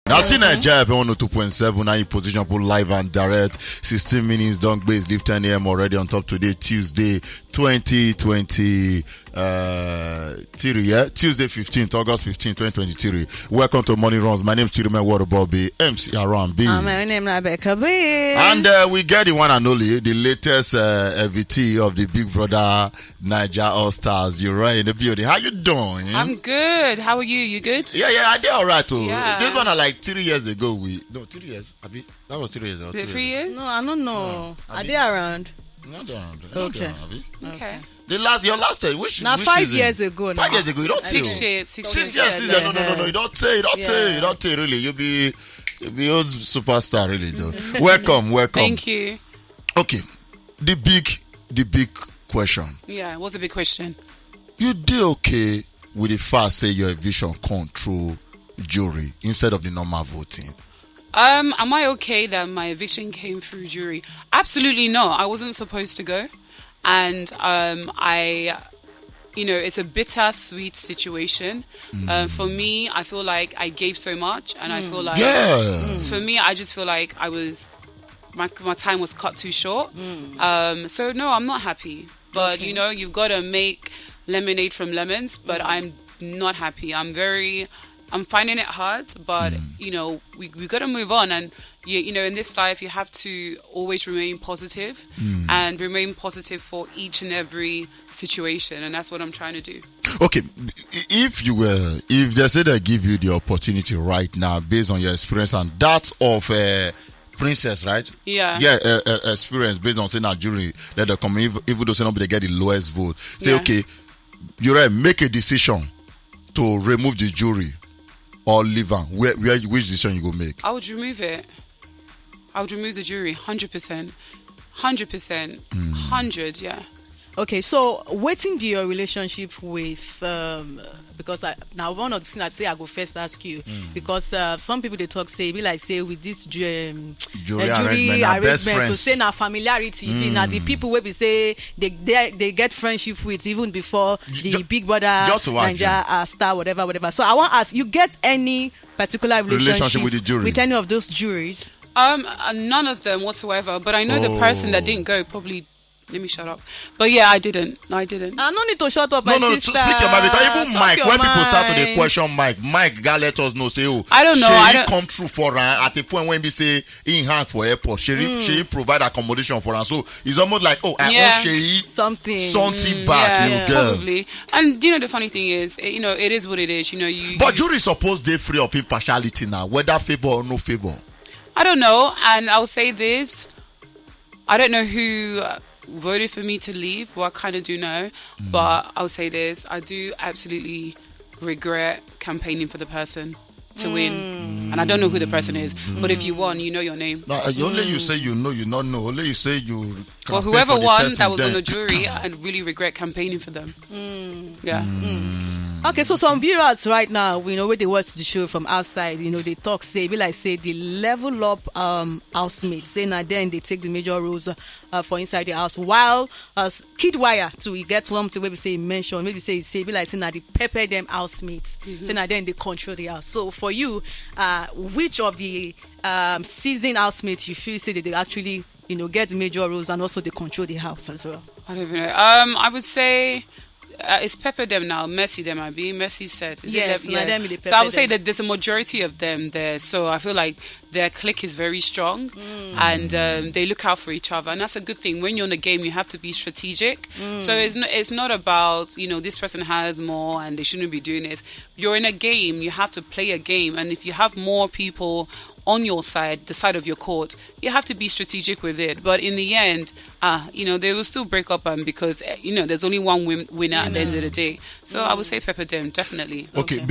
Now still Naija 102.7 now in position for live and direct 16 minutes dunk base leave 10 a.m. already on top today Tuesday 2023 Tuesday 15th August 15th 2023. Welcome to Morning Runs. My name is Chirime Waterboy MC Around B. My name is Rebecca B. And we get the one and only the latest EVT of the Big Brother Naija All Stars. You're right in the building. How you doing? I'm good. How are you? You good? Yeah, I did all right too. Yeah. This one are like 3 years ago. 3 years. That was 3 years ago. 3 years? No, I don't know. Are they around? Not around. Okay. Okay. Your last which now which 5 season? years ago. 5 years ago. You don't say. 6 years. 6 years. No. You don't say. You don't say. Really, you be old superstar. Really, though. Welcome. Thank you. Okay, the big question. Yeah, what's the big question? You did okay with the fact say your eviction control jury instead of the normal voting? Am I okay that my eviction came through jury? Absolutely not. I wasn't supposed to go, and it's a bittersweet situation. For me, I feel like I gave so much, and I feel like for me, I just feel like my time was cut too short. So no, I'm not happy. But you've got to make lemonade from lemons. But I'm not happy. I'm finding it hard, but we got to move on, and in this life you have to always remain positive and remain positive for each and every situation, and that's what I'm trying to do. Okay, if they say they give you the opportunity right now based on your experience and that of Princess, right? Yeah. Experience based on saying that jury let them come even though say nobody get the lowest vote. Say okay, you're right, make a decision to remove the jury or leave them. Which decision you go make? I would remove it. I would remove the jury 100%. 100, yeah. Okay, so waiting be your relationship with because now one of the things I say I go first ask you because some people they talk say be like say with this jury arrangement to say now familiarity now the people where we say they get friendship with even before the Big Brother Naija star whatever. So I want to ask, you get any particular relationship with the jury with any of those juries? None of them whatsoever. But I know the person that didn't go probably. Let me shut up. But yeah, I didn't. I no need to shut up, my sister. No, speak your mind. Because even Mike, when people start to question Mike gotta let us know, say, I don't know. I don't come true for her at the point when we say in hand for airport. She provide accommodation for her. So it's almost like, I owe she something back, probably. And the funny thing is, it is what it is. But jury supposed they free of impartiality now, whether favor or no favor. I don't know, and I'll say this: I don't know who voted for me to leave. Well, I kind of do know, but I'll say this: I do absolutely regret campaigning for the person to win, and I don't know who the person is. But if you won, you know your name. No, only you say you know, you not know. Only you say you. Well, whoever won that was on the jury, I really regret campaigning for them. Okay, so some viewers right now, when they watch the show from outside, they talk, say the level up housemates, say now then they take the major roles for inside the house, while Kid Wire too, he gets one to maybe say mention, maybe say now they pepper them housemates, say now then they control the house. So for you, which of the seasoned housemates you feel say that they actually get major roles and also they control the house as well? I don't even know. I would say. It's pepper them now. Mercy them, I be Mercy said. Yes, so I would say that there's a majority of them there. So I feel like their clique is very strong, and they look out for each other, and that's a good thing. When you're in a game, you have to be strategic. So it's not about this person has more and they shouldn't be doing this. You're in a game. You have to play a game, and if you have more people on your side, the side of your court, you have to be strategic with it. But in the end, they will still break up because, there's only one winner at the end of the day. So I would say pepper them, definitely. Okay.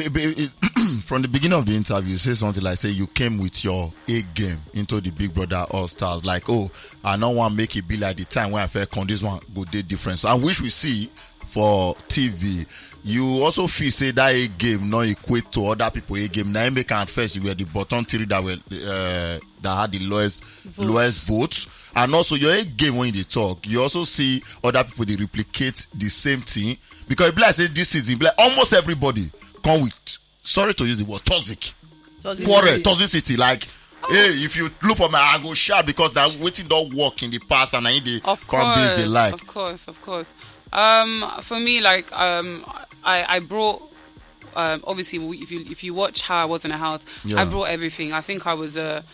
From the beginning of the interview, you say something like, say you came with your A game into the Big Brother All Stars. Like, I don't want to make it be like the time when I felt this one go day different. So I wish we see for TV. You also feel say that A game not equate to other people A game. Now make and first you were the bottom three that had the lowest votes. And also your A game when you talk, you also see other people they replicate the same thing. Because if I say this season, almost everybody come with, sorry to use the word, toxic toxicity. Like, hey, if you look for me, I go shout because that waiting don't work in the past and I need the convince they like. Of course. For me, like, I brought. Obviously, if you watch how I was in a house, I brought everything. I think I was a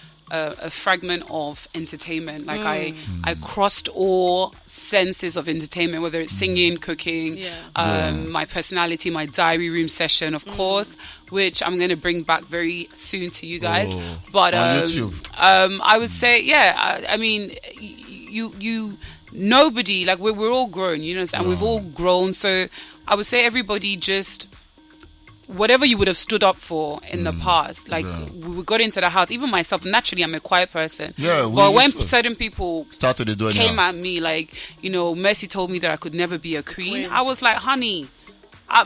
fragment of entertainment. Like I crossed all senses of entertainment, whether it's singing, cooking, my personality, my diary room session, of course, which I'm going to bring back very soon to you guys. But on YouTube. I would say, I mean, you nobody, like we're all grown, you know, and we've all grown. So I would say everybody just. Whatever you would have stood up for in the past, like we got into the house. Even myself, naturally, I'm a quiet person. But when certain people came at me, like, you know, Mercy told me that I could never be a queen. I was like, honey,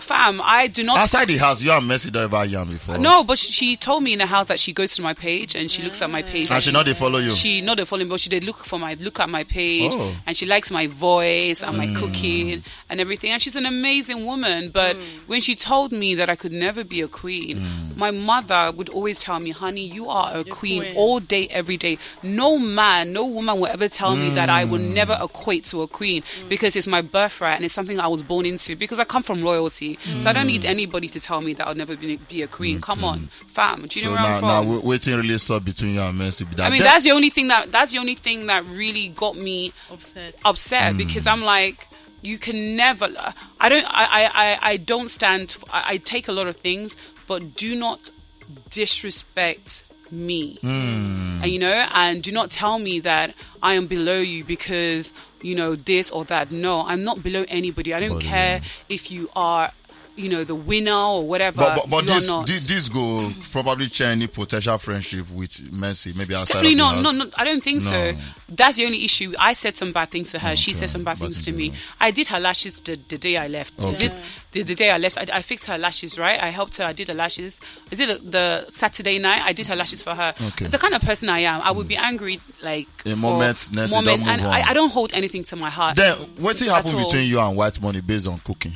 fam, I do not. Outside the house, you and Mercy don't ever yarn before. No, but she told me in the house that she goes to my page and she looks at my page. And she not they follow you. She not they follow me, but she did look at my page, and she likes my voice and my cooking and everything. And she's an amazing woman. But when she told me that I could never be a queen, my mother would always tell me, honey, you are a queen all day, every day. No man, no woman will ever tell me that I will never equate to a queen because it's my birthright and it's something I was born into because I come from royalty. So I don't need anybody to tell me that I'll never be a queen. Come on, fam. Do you know where I'm from? Now waiting really up between you and Mercy. I mean, that's the only thing that really got me upset because I'm like, you can never. I don't stand. I take a lot of things, but do not disrespect me. And, you know, and do not tell me that I am below you because, you know, this or that. No, I'm not below anybody. I don't care if you are, you know, the winner or whatever. But this go probably share any potential friendship with Mercy, maybe outside definitely of the house. No, I don't think so. That's the only issue. I said some bad things to her. She said some bad things to me. I did her lashes the day I left. The day I left, I fixed her lashes, right? I helped her. I did her lashes. Is it the Saturday night? I did her lashes for her. The kind of person I am, I would be angry like in moments, and I don't hold anything to my heart. Then what happened between you and White Money based on cooking?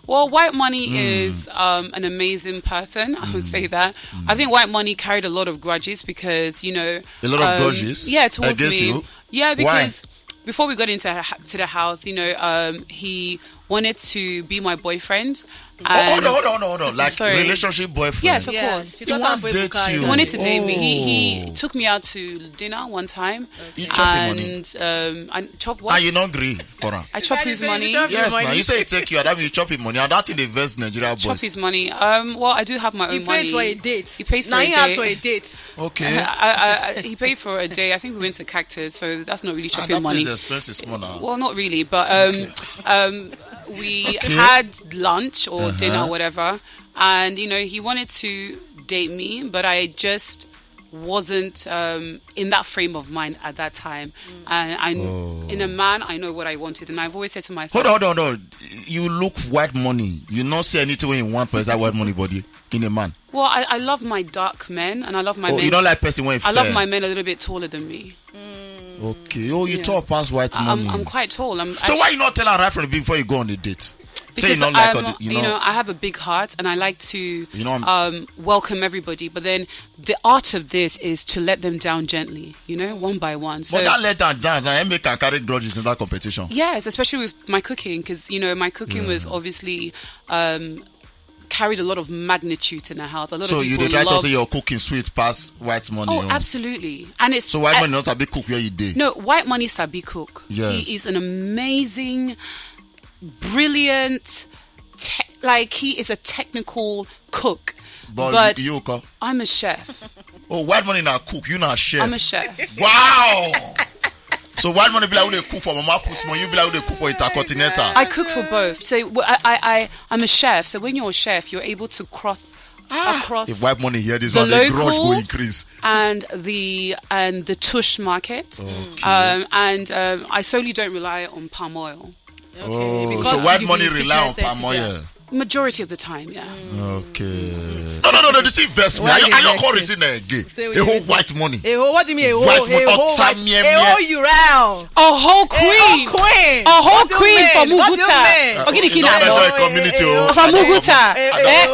Well, White Money is an amazing person. I would say that. I think White Money carried a lot of grudges because, you know... A lot of grudges? Yeah, towards against me. You? Yeah, because before we got into the house, you know, he wanted to be my boyfriend. Hold on. Like, relationship boyfriend? Yes, of course. He wanted to date me. He took me out to dinner one time. You chop his money? I chop what? And you not agree for him? I chop his money. Yes, now you say he take you out, that means you chop his money. And that's in the verse Nigeria boys. Chop his money. Well, I do have my own money. He paid for a date. He paid for a date. Okay. He paid for a day. I think we went to Cactus, so that's not really chopping that money. That is expensive small now. Well, not really, but we had lunch or dinner or whatever, and you know, he wanted to date me, but I just wasn't in that frame of mind at that time. And in a man, I know what I wanted, and I've always said to myself, hold on. You look White Money. You not see anything when you want for that White Money body in a man. Well, I love my dark men, and I love my men. You don't like person when I love my men a little bit taller than me. Okay. You tall past White Money. I'm quite tall. So why you not tell her right from the beginning before you go on the date? Because I have a big heart and I like to welcome everybody. But then the art of this is to let them down gently, you know, one by one. So, but that let them down, I make can carry grudges in that competition. Yes, especially with my cooking, because, you know, my cooking was obviously carried a lot of magnitude in the house. So you try to say you're cooking sweet past White Money? Oh, absolutely. And it's so White Money not a big cook where you did? No, White Money sabi cook. Yes. He is an amazing, brilliant, he is a technical cook. But you cook? I'm a chef. Oh, White Money not cook, you not chef. I'm a chef. Wow. So White Money be like, they cook for Mama Pusmo, you be like, they cook for Intercontinental. I cook for both. So I'm a chef. So when you're a chef, you're able to cross across. If White Money hear this one, the grudge will increase. And the tush market. Okay. I solely don't rely on palm oil. Okay. So White Money rely on palm oil. Majority of the time, yeah. Okay. No. This invest me. Are you calling a gay? A whole white money. What do you mean? White money. A whole you round. A whole queen. A whole queen for Muguta. Okay, community. For Muguta.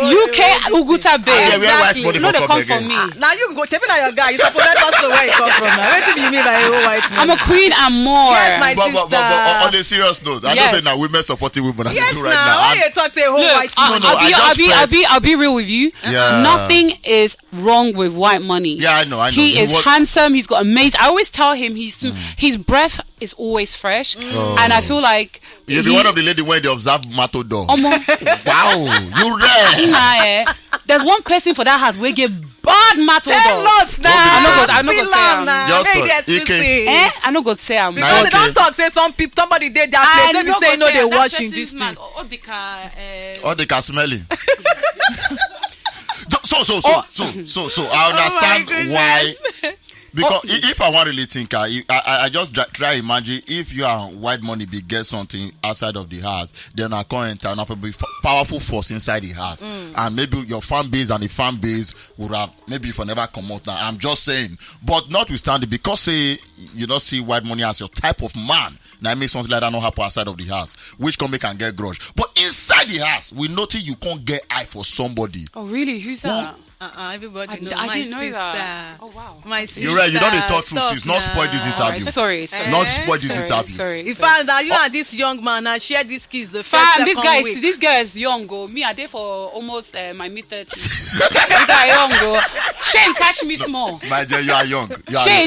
UK Uguta babe. Exactly. No, they come from me. Now you can go check out your guy. You supposed to let us know where you come from. What do you mean by a whole white money? I'm a queen and more. Yes, my sister. But on a serious note, I don't say now women supporting women. Yes, do right now. Why you talk say whole white money? I'll be real with you. Yeah. Nothing is wrong with white money. Yeah, I know. He is handsome. He's got amazing. I always tell him his breath is always fresh, and I feel like you'll be one of the lady when they observe Matador. Wow, you rare. There's one person for that house we get bad Matador. 10 lots now. I'm not gonna say I'm not gonna say I'm because they don't talk. Say somebody did that place. They say no, they watching this thing. All the smelly. So I understand why. Because if I want to really think, I just try imagine if you are white money big get something outside of the house, then I can't enter enough of a powerful force inside the house, and maybe your fan base and the fan base would have maybe if I never come out now. I'm just saying, but notwithstanding, because say you don't see white money as your type of man, now it makes something like that not happen outside of the house, which can make and get grudge. But inside the house, we notice you can't get eye for somebody. Oh really? Who's that? Everybody knows. I didn't know sister. That. Oh wow. My sister. You're right. You don't talk truth. She's not spoil this interview. Sorry. Not spoil this interview. Sorry. In fact, that you and this young man now share these kids the first this guy is young. Go me. I there for almost my mid-30s. This guy young. Go. Shane catch me small. My dear, you are young.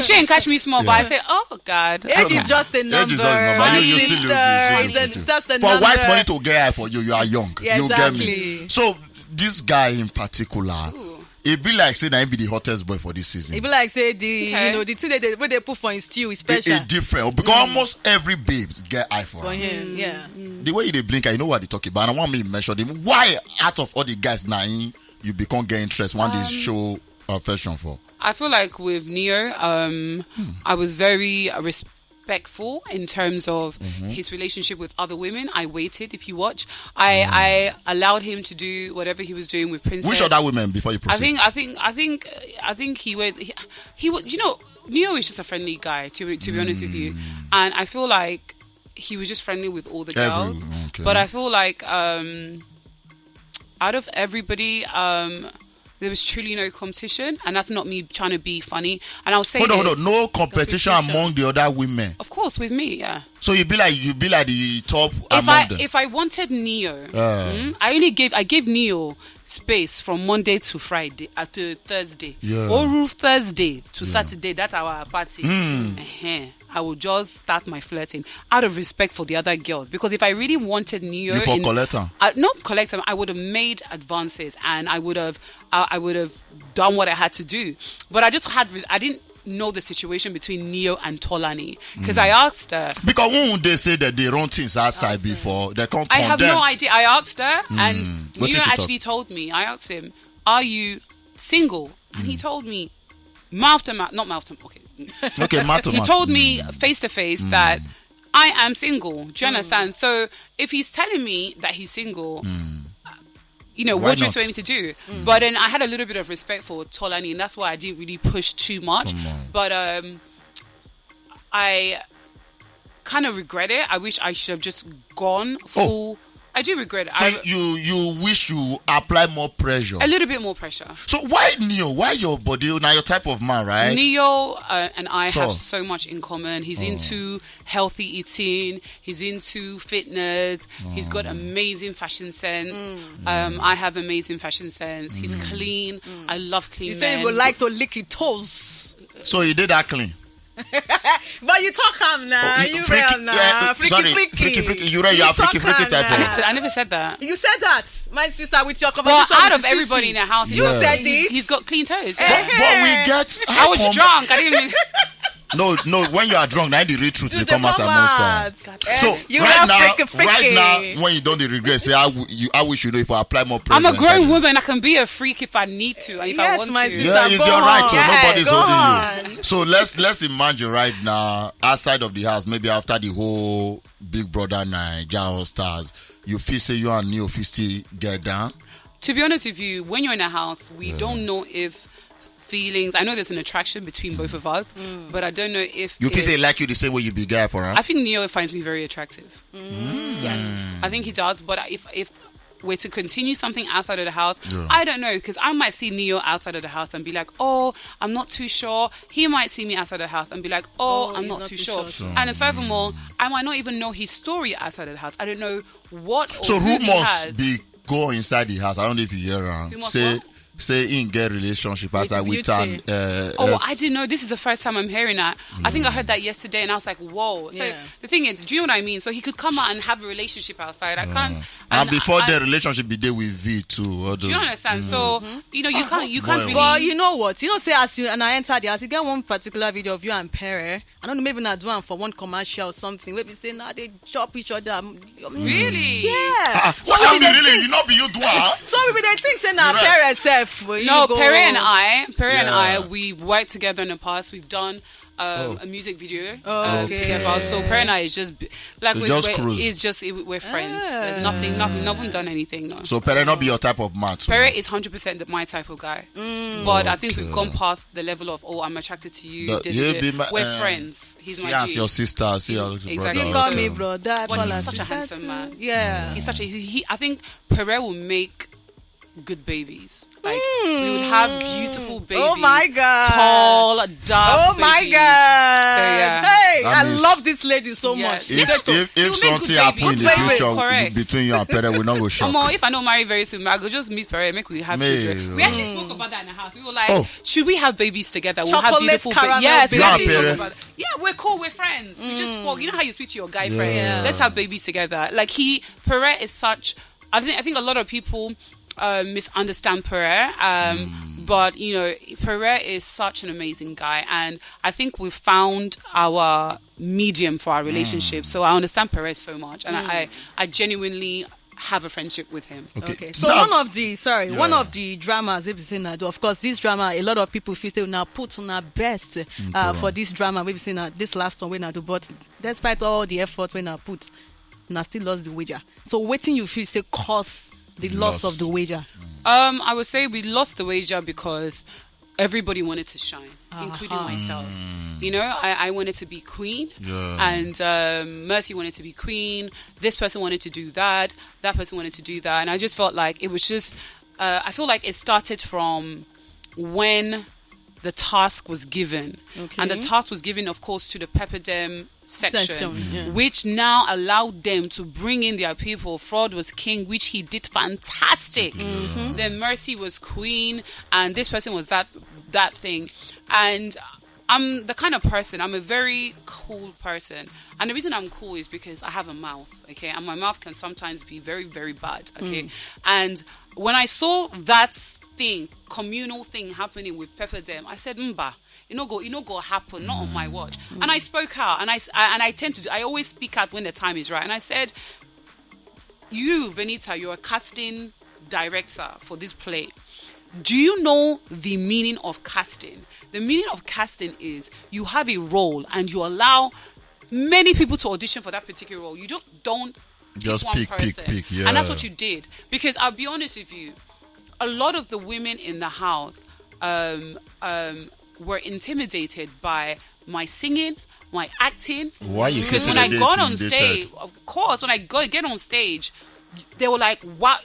Shane catch me small. But I say, oh God. Age is just a number. Age is just a number. You still look. For white money to get eye for you, you are young. Yeah, you exactly. get me. So this guy in particular. It be like say that he be the hottest boy for this season. It be like say the thing where they put for his stew is special. It's different because almost every babes get eye for him. Yeah. The way they blink, you know what they talk about. I want me to mention them. Why out of all the guys now you become get interest when they show affection for? I feel like with Neo, I was very respectful in terms of his relationship with other women. I waited. If you watch, I allowed him to do whatever he was doing with Princess. Which other women before you proceed? I think he went. He would. You know, Neo is just a friendly guy. To be honest with you, and I feel like he was just friendly with all the girls. Okay. But I feel like out of everybody, there was truly no competition, and that's not me trying to be funny. And I'll say, hold on, no competition among the other women. Of course, with me, yeah. So you be like the top among them. If I wanted Neo, I gave Neo space from Monday to Friday to Thursday, or Thursday to Saturday. That's our party. I would just start my flirting out of respect for the other girls, because if I really wanted Neo, not collect them, I would have made advances and I would have done what I had to do. But I didn't know the situation between Neo and Tolani, because I asked her, because when they say that they run things outside before they can't. I have no idea. I asked her, and Neo actually told me. I asked him, "Are you single?" And he told me, mouth to mouth, not mouth to mouth. Okay, mouth to mouth. He told me face to face that I am single. Do you understand? So if he's telling me that he's single, what do you expect me to do? But then I had a little bit of respect for Tolani, and that's why I didn't really push too much. But I kind of regret it. I wish I should have just gone full. I do regret it. So you wish you apply more pressure? A little bit more pressure. So why Neo? Why your body? Now your type of man, right? Neo and I have so much in common. He's into healthy eating. He's into fitness. He's got amazing fashion sense. I have amazing fashion sense. He's clean. I love clean men. You say you would like to lick your toes. So he did that clean. But you talk him now. You real now. Freaky. You are freaky type of. I never said that. You said that, my sister, with your conversation. Well, out of everybody in the house, you said it. He's got clean toes. But we get. I was drunk. I didn't even. No. When you are drunk, now the real truth will come out most time. So right now, when you don't regret, say I wish you know if I apply more pressure. I'm a grown woman. I can be a freak if I need to, and if I want to. Yeah, it's your right. So nobody's holding you. So let's imagine right now, outside of the house, maybe after the whole Big Brother Naija All Stars, you feel say you and Neo still get down? To be honest with you, when you're in a house, we don't know if feelings. I know there's an attraction between both of us, but I don't know if you feel say like you the same way you be guy for her. I think Neo finds me very attractive. Yes, I think he does. But if we're to continue something outside of the house, I don't know, because I might see Neo outside of the house and be like, oh, I'm not too sure. He might see me outside of the house and be like, oh, I'm not too sure. And furthermore, I might not even know his story outside of the house. I don't know what. Or so who who must be go inside the house? I don't know if you hear around. Say in get relationship outside with an I didn't know. This is the first time I'm hearing that. I think I heard that yesterday and I was like, whoa. So the thing is, do you know what I mean? So he could come out and have a relationship outside. I can't. And before the relationship be there with V too. Do you understand? So you can't really. Well, you know what? Say as you and I entered the house, you get one particular video of you and Pere. I don't know, maybe not do one for one commercial or something. Maybe say now they chop each other. Really? Yeah. What so really? You not be you do so maybe they think say now Pere self. No, Pere and I, we worked together in the past. We've done a music video together. So Pere and I is just like we're friends. There's nothing, no one done anything. No. So Pere not be your type of man. Pere is 100% my type of guy. But I think we've gone past the level of I'm attracted to you. We're friends. He's my G. Your sister. See your exactly. He call me brother. But he's such a handsome man. Yeah. He's such a. I think Pere will make good babies. Like we would have beautiful babies. Oh my god. Tall, dark. Oh my god. So, yeah. Hey, I love this lady so much. If something happen in the future between you and Pere, we not go shop. If I don't marry very soon, I go just meet Pere and make we have children. We actually spoke about that in the house. We were like, should we have babies together? We'll have beautiful babies. Yes, yeah, we're cool, we're friends. We just spoke. You know how you speak to your guy friend? Yeah. Let's have babies together. Like Pere is such. I think a lot of people misunderstand Pere, but Pere is such an amazing guy, and I think we've found our medium for our relationship. So I understand Pere so much, and I genuinely have a friendship with him. Okay. So one of the dramas we've seen now, of course, this drama, a lot of people feel say now put on our best for this drama we've seen this last one we now do, but despite all the effort we now put, now still lost the wager. So waiting you feel say cause the loss of the wager? I would say we lost the wager because everybody wanted to shine, including myself. I wanted to be queen, and Mercy wanted to be queen. This person wanted to do that. That person wanted to do that. And I just felt like it was just, I feel like it started from when the task was given. Okay. And the task was given, of course, to the Pepperdam section, which now allowed them to bring in their people. Fraud was king, which he did fantastic. Then Mercy was queen, and this person was that thing. And I'm the kind of person, I'm a very cool person. And the reason I'm cool is because I have a mouth, okay? And my mouth can sometimes be very, very bad, okay? And when I saw that communal thing happening with Pepperdam, I said, Mba, it no go happen, not on my watch. And I spoke out, and I always speak out when the time is right. And I said, you, Venita, you're a casting director for this play. Do you know the meaning of casting? The meaning of casting is you have a role and you allow many people to audition for that particular role. You don't just pick one person. Pick, yeah. And that's what you did. Because I'll be honest with you, a lot of the women in the house were intimidated by my singing, my acting. Why you? Because when I got on stage, of course, when I get on stage, they were like, "Wow,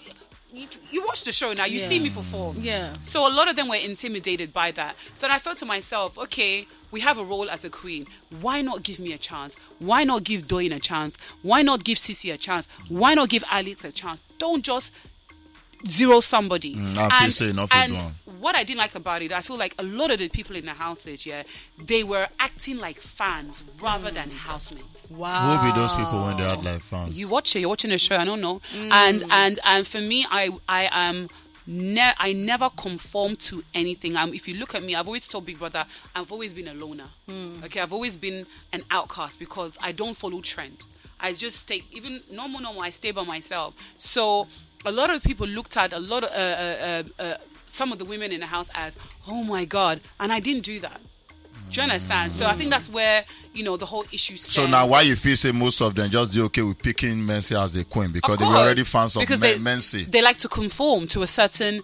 you watch the show now, you see me perform." Yeah. So a lot of them were intimidated by that. So then I thought to myself, okay, we have a role as a queen. Why not give me a chance? Why not give Doyin a chance? Why not give Sissy a chance? Why not give Alex a chance? Don't just zero somebody. And what I didn't like about it, I feel like a lot of the people in the houses, they were acting like fans rather than housemates. Wow. Who will be those people when they act like fans? You watch it, you're watching a show, I don't know. And for me, I never conform to anything. If you look at me, I've always told Big Brother, I've always been a loner. Okay, I've always been an outcast because I don't follow trend. I just stay, even normal, I stay by myself. So a lot of people looked at some of the women in the house as, oh my God, and I didn't do that. Do you understand? So I think that's where, the whole issue stands. So now why you feel say most of them just do okay with picking Mency as a queen because they were already fans of Mency. They like to conform to a certain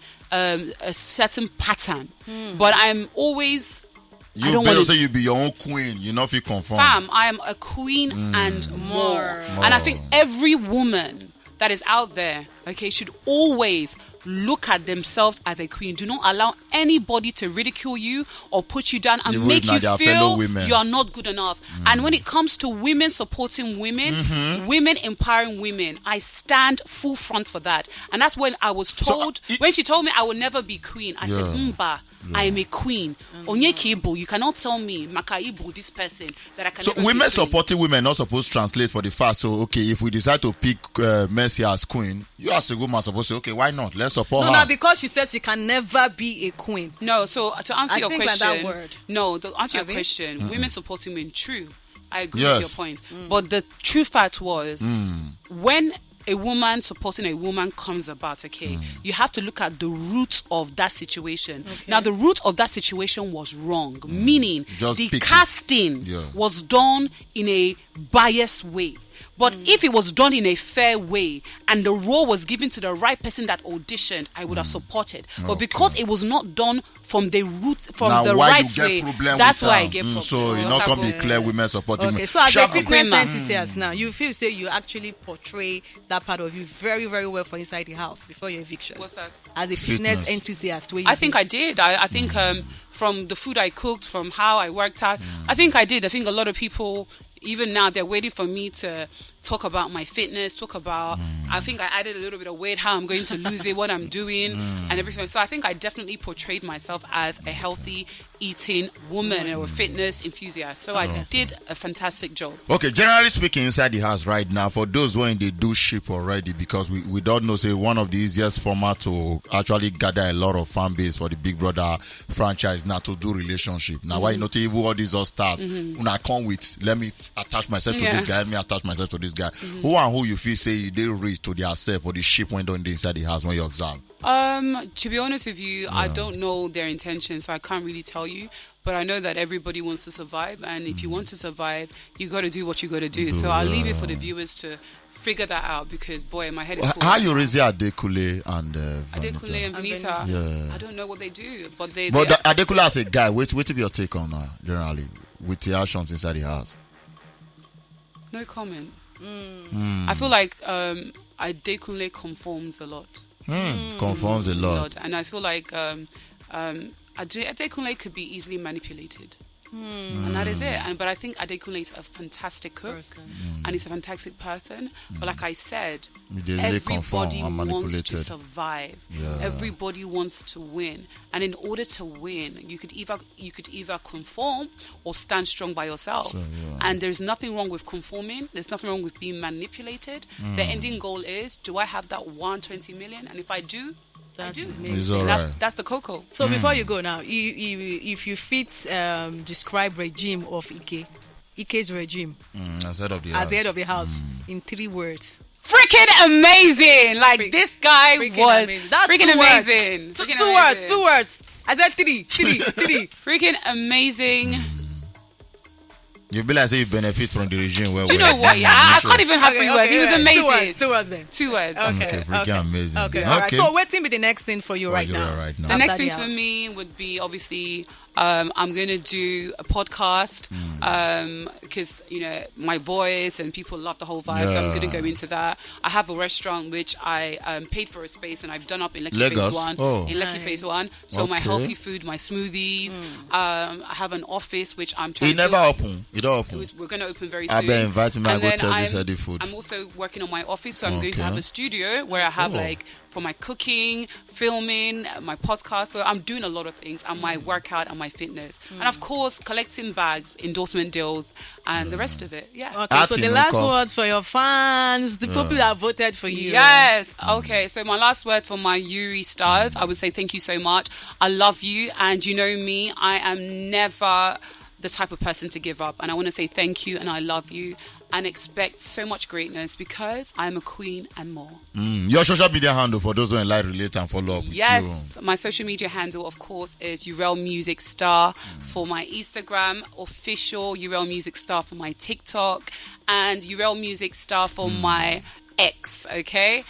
pattern. But I'm always... You better say you be your own queen. You know if you conform. Fam, I am a queen and more. And I think every woman that is out there, okay, should always look at themselves as a queen. Do not allow anybody to ridicule you or put you down and make you feel you are not good enough. And when it comes to women supporting women, women empowering women, I stand full front for that. And that's when I was told, when she told me I will never be queen, I said, Mba, I am a queen. Onyeki Ibu, you cannot tell me, Maka Ibu, this person, that I can. So women supporting women not supposed to translate for the fact. So okay, if we decide to pick Mercy as queen, you as a woman supposed to say, okay, why not? Let's support her. No, because she said she can never be a queen. No, so to answer your question, like that word. No, to answer your question, women supporting men, true. I agree with your point. But the true fact was, when a woman supporting a woman comes about, okay, you have to look at the root of that situation. Okay. Now, the root of that situation was wrong, meaning the casting was done in a biased way. But if it was done in a fair way and the role was given to the right person that auditioned, I would have supported. But because it was not done from the root, from the right way, that's why I get problem. So you're not going to be clear women supporting women. Okay, so as a fitness enthusiast now, you feel say you actually portray that part of you very, very well for inside the house before your eviction. What's that? As a fitness enthusiast. I think I did. I think from the food I cooked, from how I worked out, I think I did. I think a lot of people... Even now, they're waiting for me to talk about my fitness, talk about, I think I added a little bit of weight, how I'm going to lose it, what I'm doing, and everything. So I think I definitely portrayed myself as a healthy eating woman or a fitness enthusiast. So I did a fantastic job. Okay, generally speaking, inside the house right now, for those when they do ship already, because we don't know, say, one of the easiest format to actually gather a lot of fan base for the Big Brother franchise now to do relationship. Now, why not even all these all stars? When I come with, let me attach myself to this guy, let me attach myself to this guy. Who and who you feel say they reach to their self or the ship went on the inside the house when you observe? To be honest with you, I don't know their intentions, so I can't really tell you. But I know that everybody wants to survive, and if you want to survive, you got to do what you got to do. So I'll leave it for the viewers to figure that out, because boy, my head is full. How you raise Adekule and Adekule and Vanita? I don't know what they do, but they. But Adekule as a guy, what be your take on generally with the actions inside the house? No comment. I feel like Adekunle conforms a lot. Conforms a lot. And I feel like Adekunle could be easily manipulated. And that is it. But I think Adekunle is a fantastic cook and he's a fantastic person. But like I said, everybody wants to survive. Everybody wants to win. And in order to win, you could either conform or stand strong by yourself. And there's nothing wrong with conforming. There's nothing wrong with being manipulated. The ending goal is, do I have that 120 million? And if I do, I do. That's the cocoa. So before you go now, if you fit describe regime of Ike's regime as head of the house in 3 words. Freaking amazing! Like this guy was freaking amazing. 2 words. I said 3. Freaking amazing. You be like say you benefit from the regime. Do you know what? Yeah, I can't even have 3 words. He was amazing. 2 words then. 2 words. Okay, freaking amazing. Okay. All right. So what's in be the next thing for you right now? The next thing for me would be obviously I'm going to do a podcast because my voice and people love the whole vibe, so I'm going to go into that. I have a restaurant which I paid for a space and I've done up in Lekki Phase 1. In Lekki Phase 1. So my healthy food, my smoothies. I have an office which I'm trying to open. It don't open. We're going to open very soon. I've been inviting me to go test this healthy food. I'm also working on my office, so I'm going to have a studio where I have for my cooking, filming, my podcast. So I'm doing a lot of things, and my workout and my fitness. And of course, collecting bags, endorsement deals, and the rest of it. Yeah. Okay, so the last words for your fans, the people that voted for you. Yes. Okay, so my last word for my Yuri stars, I would say thank you so much. I love you, and you know me, I am never the type of person to give up. And I want to say thank you and I love you and expect so much greatness because I'm a queen and more. Your social media handle for those who like, relate and follow up with you. Yes, my social media handle, of course, is Urel Music Star for my Instagram, official Urel Music Star for my TikTok, and Urel Music Star for my X, okay,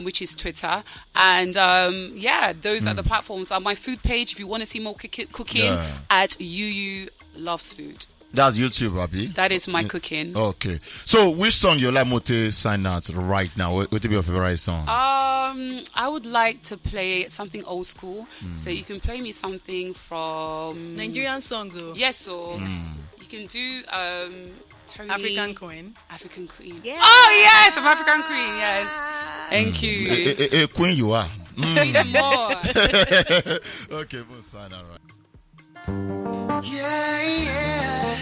which is Twitter. And those are the platforms. My food page, if you want to see more cooking, at UU Loves Food. That's YouTube, Abby. That is my cooking. Okay. So, which song you like more to sign out right now? What would be your favorite song? I would like to play something old school. So you can play me something from Nigerian songs, though. Yes, so you can do Tony. African Queen. African Queen. Yeah. Oh yes, I'm African Queen. Yes. Thank you. A queen you are. More. Okay, we'll sign out right. Yeah.